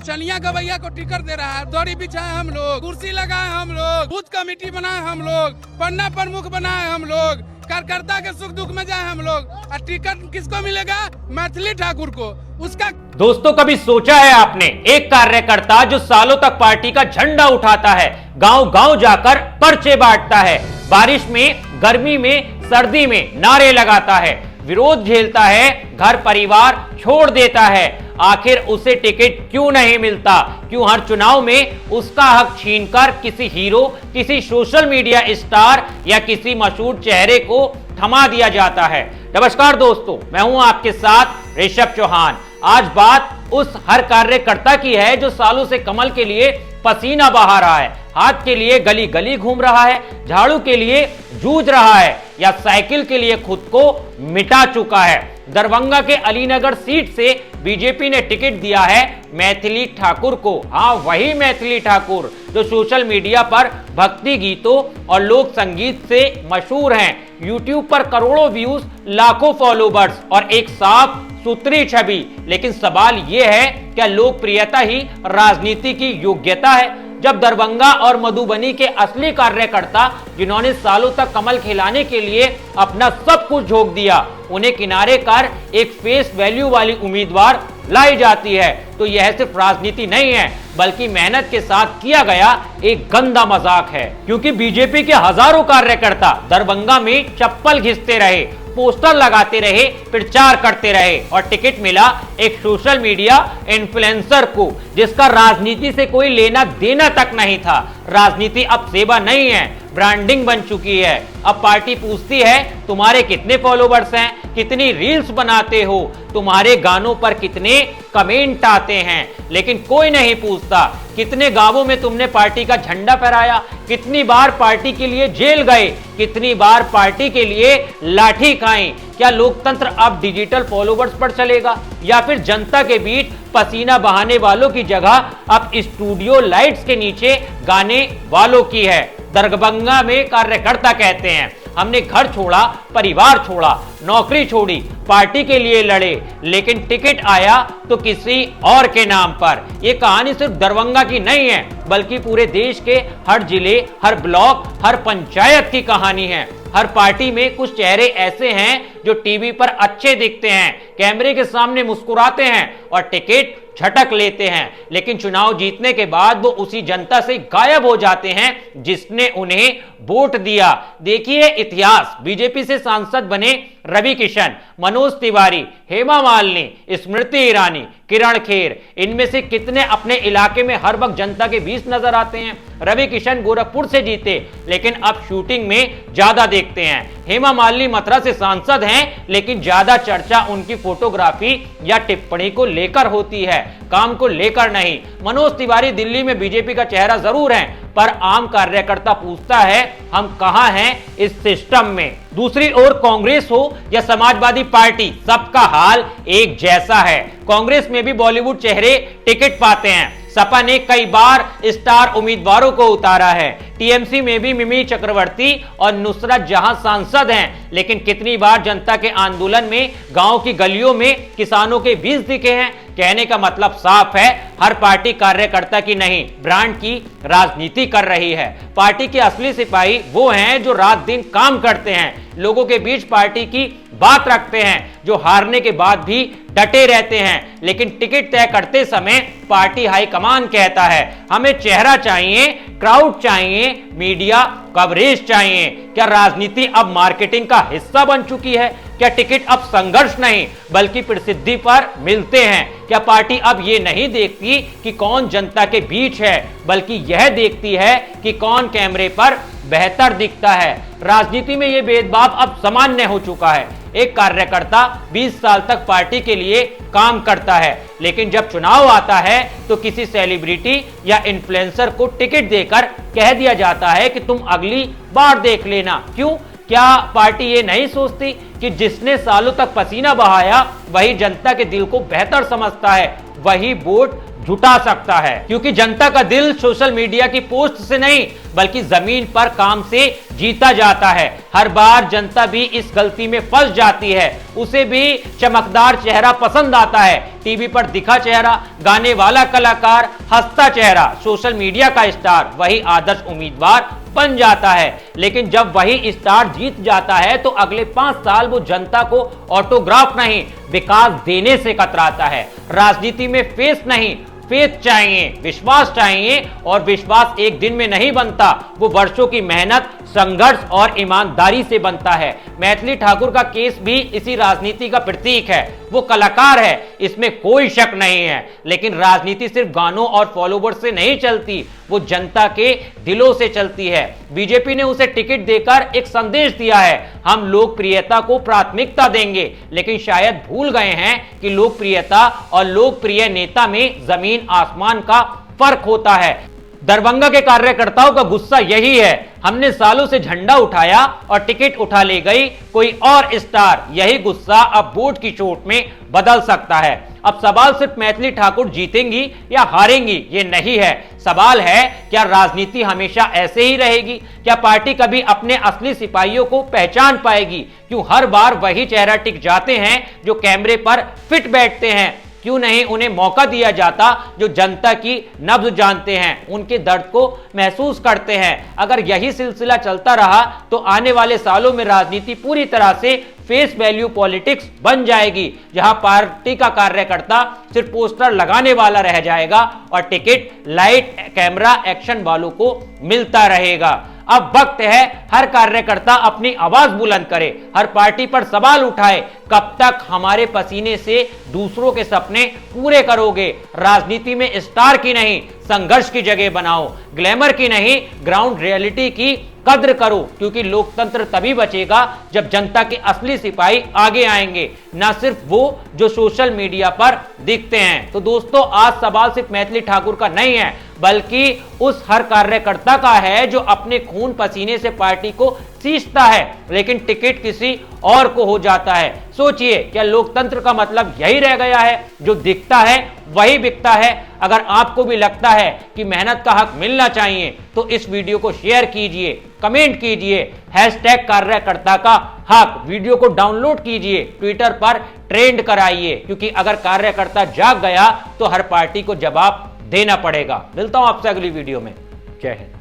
चनिया गवैया को टिकट दे रहा है, दौड़ी बिछाए हम लोग, कुर्सी लगाए हम लोग, बूथ कमेटी बनाए हम लोग, पन्ना प्रमुख बनाए हम लोग, कार्यकर्ता के सुख दुख में जाए हम लोग। और टिकट किसको मिलेगा? मैथिली ठाकुर को। उसका दोस्तों, कभी सोचा है आपने, एक कार्यकर्ता जो सालों तक पार्टी का झंडा उठाता है, गांव गांव जाकर पर्चे बांटता है, बारिश में, गर्मी में, सर्दी में नारे लगाता है, विरोध झेलता है, घर परिवार छोड़ देता है, आखिर उसे टिकट क्यों नहीं मिलता? क्यों हर चुनाव में उसका हक छीनकर किसी हीरो, किसी सोशल मीडिया स्टार या किसी मशहूर चेहरे को थमा दिया जाता है? नमस्कार दोस्तों, मैं हूं आपके साथ ऋषभ चौहान। आज बात उस हर कार्यकर्ता की है जो सालों से कमल के लिए पसीना बहा रहा है, हाथ के लिए गली गली घूम रहा है, झाड़ू के लिए जूझ रहा है या साइकिल के लिए खुद को मिटा चुका है। दरभंगा के अलीनगर सीट से बीजेपी ने टिकट दिया है मैथिली ठाकुर को। हाँ, वही मैथिली ठाकुर जो सोशल मीडिया पर भक्ति गीतों और लोक संगीत से मशहूर हैं। यूट्यूब पर करोड़ों व्यूज, लाखों फॉलोवर्स और एक साफ सुथरी छवि। लेकिन सवाल यह है, क्या लोकप्रियता ही राजनीति की योग्यता है? जब दरभंगा और मधुबनी के असली कार्यकर्ता, जिन्होंने सालों तक कमल खिलाने के लिए अपना सब कुछ झोंक दिया, उन्हें किनारे कर एक फेस वैल्यू वाली उम्मीदवार लाई जाती है, तो यह सिर्फ राजनीति नहीं है, बल्कि मेहनत के साथ किया गया एक गंदा मजाक है। क्योंकि बीजेपी के हजारों कार्यकर्ता दरभंगा में चप्पल घिसते रहे, पोस्टर लगाते रहे, प्रचार करते रहे और टिकट मिला एक सोशल मीडिया इन्फ्लुएंसर को, जिसका राजनीति से कोई लेना देना तक नहीं था। राजनीति अब सेवा नहीं है, ब्रांडिंग बन चुकी है। अब पार्टी पूछती है, तुम्हारे कितने फॉलोवर्स हैं, कितनी रील्स बनाते हो, तुम्हारे गानों पर कितने कमेंट आते हैं, लेकिन कोई नहीं पूछता कितने गांवों में तुमने पार्टी का झंडा फहराया, कितनी बार पार्टी के लिए जेल गए, कितनी बार पार्टी के लिए लाठी खाई। क्या लोकतंत्र अब डिजिटल फॉलोवर्स पर चलेगा या फिर जनता के बीच पसीना बहाने वालों की जगह अब स्टूडियो लाइट्स के नीचे गाने वालों की है? दरभंगा में कार्यकर्ता कहते हैं, हमने घर छोड़ा, परिवार छोड़ा, नौकरी छोड़ी, पार्टी के लिए लड़े, लेकिन टिकट आया तो किसी और के नाम पर। यह कहानी सिर्फ दरभंगा की नहीं है, बल्कि पूरे देश के हर जिले, हर ब्लॉक, हर पंचायत की कहानी है। हर पार्टी में कुछ चेहरे ऐसे हैं जो टीवी पर अच्छे दिखते हैं, कैमरे के सामने मुस्कुराते हैं और टिकट झटक लेते हैं, लेकिन चुनाव जीतने के बाद वो उसी जनता से गायब हो जाते हैं जिसने उन्हें वोट दिया। देखिए इतिहास, बीजेपी से सांसद बने रवि किशन, मनोज तिवारी, हेमा मालिनी, स्मृति ईरानी, किरण खेर, इनमें से कितने अपने इलाके में हर वक्त जनता के बीच नजर आते हैं? रवि किशन गोरखपुर से जीते, लेकिन अब शूटिंग में ज्यादा देखते हैं। हेमा मालिनी मथुरा से सांसद हैं, लेकिन ज्यादा चर्चा उनकी फोटोग्राफी या टिप्पणी को लेकर होती है, काम को लेकर नहीं। मनोज तिवारी दिल्ली में बीजेपी का चेहरा जरूर है, पर आम कार्यकर्ता पूछता है, हम कहां हैं इस सिस्टम में? दूसरी ओर कांग्रेस हो या समाजवादी पार्टी, सबका हाल एक जैसा है। कांग्रेस में भी बॉलीवुड चेहरे टिकट पाते हैं। सपा ने कई बार स्टार उम्मीदवारों को उतारा है। टीएमसी में भी मिमी चक्रवर्ती और नुसरत जहां सांसद हैं, लेकिन कितनी बार जनता के आंदोलन में गांव की गलियों में किसानों के बीच दिखे हैं? कहने का मतलब साफ है, हर पार्टी कार्यकर्ता की नहीं, ब्रांड की राजनीति कर रही है। पार्टी के असली सिपाही वो हैं जो रात दिन काम करते हैं, लोगों के बीच पार्टी की बात रखते हैं, जो हारने के बाद भी डटे रहते हैं। लेकिन टिकट तय करते समय पार्टी हाईकमान कहता है, हमें चेहरा चाहिए, क्राउड चाहिए, मीडिया कवरेज चाहिए। क्या राजनीति अब मार्केटिंग का हिस्सा बन चुकी है? क्या टिकट अब संघर्ष नहीं बल्कि प्रसिद्धि पर मिलते हैं? क्या पार्टी अब ये नहीं देखती कि कौन जनता के बीच है, बल्कि यह देखती है कि कौन कैमरे पर बेहतर दिखता है? राजनीति में यह भेदभाव अब सामान्य हो चुका है। एक कार्यकर्ता 20 साल तक पार्टी के लिए काम करता है, लेकिन जब चुनाव आता है तो किसी सेलिब्रिटी या इन्फ्लुएंसर को टिकट देकर कह दिया जाता है कि तुम अगली बार देख लेना। क्यों? क्या पार्टी ये नहीं सोचती कि जिसने सालों तक पसीना बहाया वही जनता के दिल को बेहतर समझता है, वही वोट जुटा सकता है? क्योंकि जनता का दिल सोशल मीडिया की पोस्ट से नहीं बल्कि जमीन पर काम से जीता जाता है। हर बार जनता भी इस गलती में फंस जाती है। उसे भी चमकदार चेहरा पसंद आता है, टीवी पर दिखा चेहरा, गाने वाला कलाकार, हंसता चेहरा, सोशल मीडिया का स्टार, वही आदर्श उम्मीदवार बन जाता है। लेकिन जब वही स्टार जीत जाता है तो अगले 5 साल वो जनता को ऑटोग्राफ नहीं, विकास देने से कतराता है। राजनीति में फेस नहीं, फेथ चाहिए, विश्वास चाहिए, और विश्वास एक दिन में नहीं बनता, वो वर्षों की मेहनत, संघर्ष और ईमानदारी से बनता है। मैथिली ठाकुर का केस भी इसी राजनीति का प्रतीक है। वो कलाकार है, इसमें कोई शक नहीं है, लेकिन राजनीति सिर्फ गानों और फॉलोवर्स से नहीं चलती, वो जनता के दिलों से चलती है। बीजेपी ने उसे टिकट देकर एक संदेश दिया है, हम लोकप्रियता को प्राथमिकता देंगे, लेकिन शायद भूल गए हैं कि लोकप्रियता और लोकप्रिय नेता में जमीन आसमान का फर्क होता है। दरभंगा के कार्यकर्ताओं का गुस्सा यही है, हमने सालों से झंडा उठाया और टिकट उठा ले गई कोई और स्टार। यही गुस्सा अब वोट की चोट में बदल सकता है। अब सवाल सिर्फ मैथिली ठाकुर जीतेंगी या हारेंगी ये नहीं है, सवाल है क्या राजनीति हमेशा ऐसे ही रहेगी? क्या पार्टी कभी अपने असली सिपाहियों को पहचान पाएगी? क्यों हर बार वही चेहरा टिक जाते हैं जो कैमरे पर फिट बैठते हैं? क्यों नहीं उन्हें मौका दिया जाता जो जनता की नब्ज जानते हैं, उनके दर्द को महसूस करते हैं? अगर यही सिलसिला चलता रहा तो आने वाले सालों में राजनीति पूरी तरह से फेस वैल्यू पॉलिटिक्स बन जाएगी, जहां पार्टी का कार्यकर्ता सिर्फ पोस्टर लगाने वाला रह जाएगा और टिकट लाइट कैमरा एक्शन वालों को मिलता रहेगा। अब वक्त है हर कार्यकर्ता अपनी आवाज बुलंद करे, हर पार्टी पर सवाल उठाए, कब तक हमारे पसीने से दूसरों के सपने पूरे करोगे? राजनीति में स्टार की नहीं, संघर्ष की जगह बनाओ, ग्लैमर की नहीं, ग्राउंड रियलिटी की कद्र करो, क्योंकि लोकतंत्र तभी बचेगा जब जनता के असली सिपाही आगे आएंगे, ना सिर्फ वो जो सोशल मीडिया पर दिखते हैं। तो दोस्तों, आज सवाल सिर्फ मैथिली ठाकुर का नहीं है, बल्कि उस हर कार्यकर्ता का है जो अपने खून पसीने से पार्टी को सींचता है, लेकिन टिकट किसी और को हो जाता है। सोचिए, क्या लोकतंत्र का मतलब यही रह गया है, जो दिखता है वही बिकता है? अगर आपको भी लगता है कि मेहनत का हक मिलना चाहिए तो इस वीडियो को शेयर कीजिए, कमेंट कीजिए, हैशटैग कार्यकर्ता का हक, वीडियो को डाउनलोड कीजिए, ट्विटर पर ट्रेंड कराइए, क्योंकि अगर कार्यकर्ता जाग गया तो हर पार्टी को जवाब देना पड़ेगा। मिलता हूं आपसे अगली वीडियो में। जय हिंद।